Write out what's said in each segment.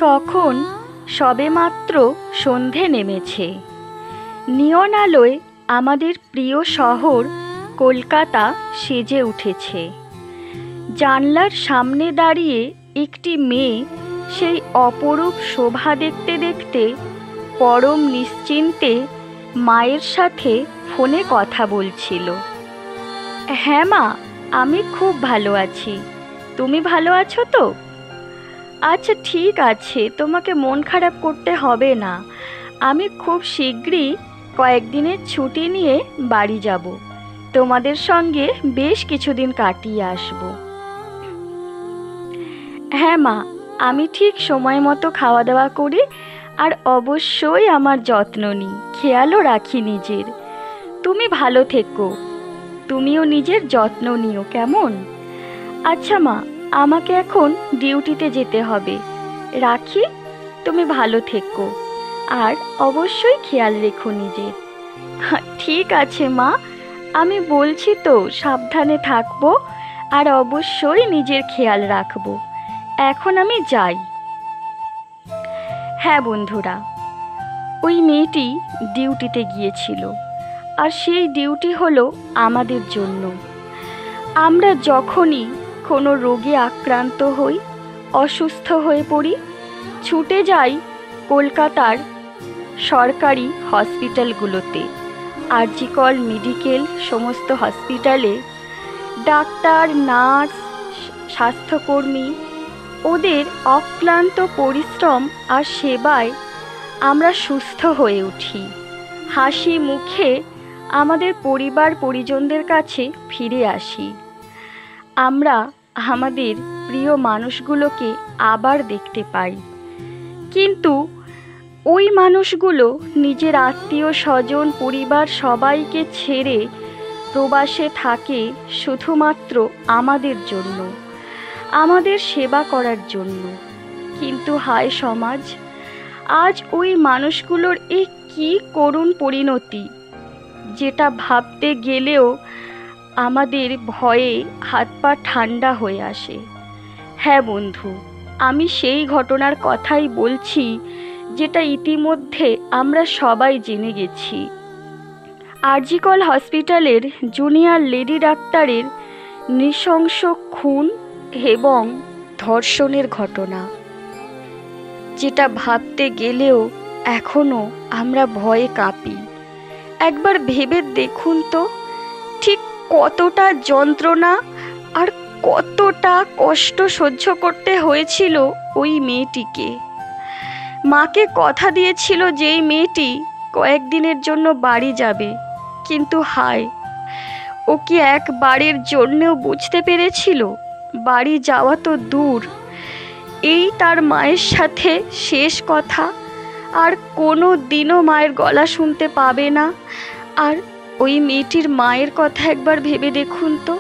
তখন সবেমাত্র সন্ধে নেমেছে। নিয়ন আলোয় আমাদের প্রিয় শহর কলকাতা সেজে উঠেছে। জানলার সামনে দাঁড়িয়ে একটি মেয়ে সেই অপরূপ শোভা দেখতে দেখতে পরম নিশ্চিন্তে মায়ের সাথে ফোনে কথা বলছিল। হ্যাঁ মা, আমি খুব ভালো আছি। তুমি ভালো আছো তো? আচ্ছা ঠিক আছে, তোমাকে মন খারাপ করতে হবে না। আমি খুব শীঘ্রই কয়েকদিনের ছুটি নিয়ে বাড়ি যাব। তোমাদের সঙ্গে বেশ কিছুদিন কাটিয়ে আসব। হ্যাঁ মা, আমি ঠিক সময় মতো খাওয়া দাওয়া করি, আর অবশ্যই আমার যত্ন নিই, খেয়ালও রাখি নিজের। তুমি ভালো থেকো, তুমিও নিজের যত্ন নিও, কেমন? আচ্ছা মা, আমাকে এখন ডিউটিতে যেতে হবে, রাখি। তুমি ভালো থেকো, আর অবশ্যই খেয়াল রেখো নিজের। ঠিক আছে মা, আমি বলছি তো সাবধানে থাকবো, আর অবশ্যই নিজের খেয়াল রাখবো। এখন আমি যাই। হ্যাঁ বন্ধুরা, ওই মেয়েটি ডিউটিতে গিয়েছিল, আর সেই ডিউটি হলো আমাদের জন্য। আমরা যখনই কোনো রোগে আক্রান্ত হই, অসুস্থ হয়ে পড়ি, ছুটে যাই কলকাতার সরকারি হসপিটালগুলোতে, আরজিকর মেডিকেল সমস্ত হসপিটালে। ডাক্তার, নার্স, স্বাস্থ্যকর্মী, ওদের অক্লান্ত পরিশ্রম আর সেবায় আমরা সুস্থ হয়ে উঠি। হাসি মুখে আমাদের পরিবার পরিজনদের কাছে ফিরে আসি। আমরা আমাদের প্রিয় মানুষগুলোকে আবার দেখতে পাই। কিন্তু ওই মানুষগুলো নিজের আত্মীয় স্বজন, পরিবার সবাইকে ছেড়ে প্রবাসে থাকে শুধুমাত্র আমাদের জন্য, আমাদের সেবা করার জন্য। কিন্তু হায় সমাজ, আজ ওই মানুষগুলোর এই কি করুণ পরিণতি, যেটা ভাবতে গেলেও আমাদের ভয়ে হাত পা ঠান্ডা হয়ে আসে। হ্যাঁ বন্ধু, আমি সেই ঘটনার কথাই বলছি, যেটা ইতিমধ্যে আমরা সবাই জেনে গেছি। আরজিকর হসপিটালের জুনিয়র লেডি ডাক্তারের নৃশংস খুন এবং ধর্ষণের ঘটনা, যেটা ভাবতে গেলেও এখনো আমরা ভয়ে কাঁপি। একবার ভেবে দেখুন তো, ঠিক কতটা যন্ত্রণা আর কতটা কষ্ট সহ্য করতে হয়েছিল ওই মেয়েটিকে। মাকে কথা দিয়েছিল যেই মেয়েটি কয়েকদিনের জন্য বাড়ি যাবে, কিন্তু হায়, ও কি একবারের জন্যও বুঝতে পেরেছিল বাড়ি যাওয়া তো দূর, এই তার মায়ের সাথে শেষ কথা, আর কোনো দিনও মায়ের গলা শুনতে পাবে না। আর ওই মেয়েটির মায়ের কথা একবার ভেবে দেখুন তো,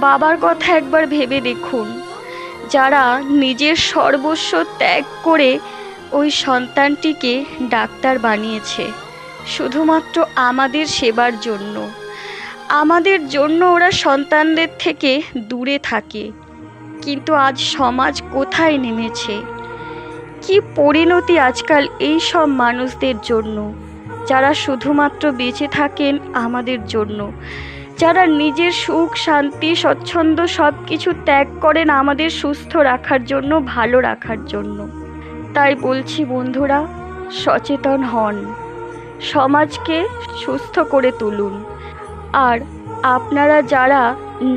বাবার কথা একবার ভেবে দেখুন, যারা নিজের সর্বস্ব ত্যাগ করে ওই সন্তানটিকে ডাক্তার বানিয়েছে শুধুমাত্র আমাদের সেবার জন্য। আমাদের জন্য ওরা সন্তানদের থেকে দূরে থাকে, কিন্তু আজ সমাজ কোথায় নেমেছে! কি পরিণতি আজকাল এই সব মানুষদের জন্য, যারা শুধুমাত্র বেঁচে থাকেন আমাদের জন্য, যারা নিজের সুখ শান্তি স্বচ্ছন্দ সব কিছু ত্যাগ করেন আমাদের সুস্থ রাখার জন্য, ভালো রাখার জন্য। তাই বলছি বন্ধুরা, সচেতন হন, সমাজকে সুস্থ করে তুলুন। আর আপনারা যারা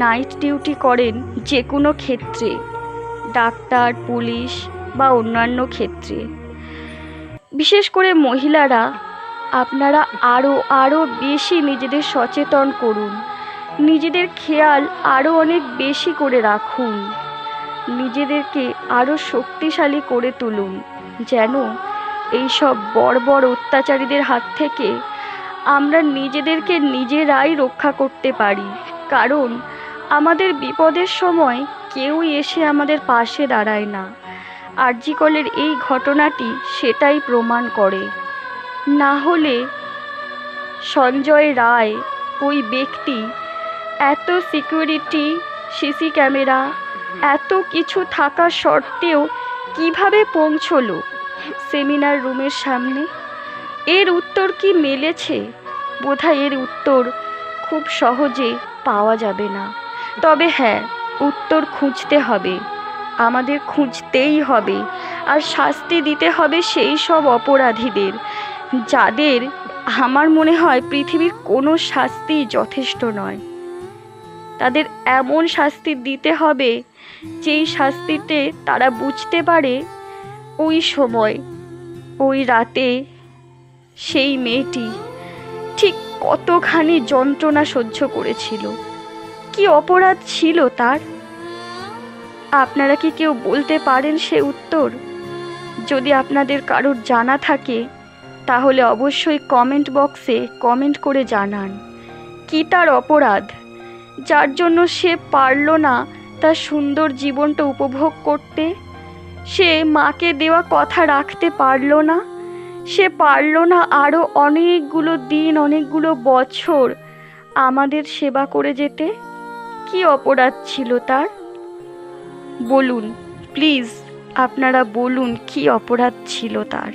নাইট ডিউটি করেন, যে কোনো ক্ষেত্রে, ডাক্তার, পুলিশ বা অন্যান্য ক্ষেত্রে, বিশেষ করে মহিলারা, আপনারা আরও বেশি নিজেদের সচেতন করুন, নিজেদের খেয়াল আরও অনেক বেশি করে রাখুন, নিজেদেরকে আরও শক্তিশালী করে তুলুন, যেন এইসব বর্বর অত্যাচারীদের হাত থেকে আমরা নিজেদেরকে নিজেরাই রক্ষা করতে পারি। কারণ আমাদের বিপদের সময় কেউই এসে আমাদের পাশে দাঁড়ায় না। আরজিকরের এই ঘটনাটি সেটাই প্রমাণ করে। না হলে সঞ্জয় রায় ওই ব্যক্তি এত সিকিউরিটি, সিসি ক্যামেরা, এত কিছু থাকা সত্ত্বেও কিভাবে পৌঁছলো সেমিনার রুমের সামনে? এর উত্তর কি মেলেছে? বোধহয় এর উত্তর খুব সহজে পাওয়া যাবে না। তবে হ্যাঁ, উত্তর খুঁজতে হবে, আমাদের খুঁজতেই হবে। আর শাস্তি দিতে হবে সেই সব অপরাধীদের, যাদের আমার মনে হয় পৃথিবীর কোনো শাস্তি যথেষ্ট নয়। তাদের এমন শাস্তি দিতে হবে যেই শাস্তিতে তারা বুঝতে পারে ওই সময়, ওই রাতে সেই মেয়েটি ঠিক কতখানি যন্ত্রণা সহ্য করেছিল, কি অপরাধ ছিল তার। আপনারা কি কেউ বলতে পারেন সে উত্তর? যদি আপনাদের কারোর জানা থাকে তাহলে অবশ্যই কমেন্ট বক্সে কমেন্ট করে জানান কি তার অপরাধ, যার জন্য সে পারল না তার সুন্দর জীবনটা উপভোগ করতে। সে মাকে দেওয়া কথা রাখতে পারল না, সে পারল না আরও অনেকগুলো দিন, অনেকগুলো বছর আমাদের সেবা করে যেতে। কি অপরাধ ছিল তার? বলুন প্লিজ, আপনারা বলুন কি অপরাধ ছিল তার।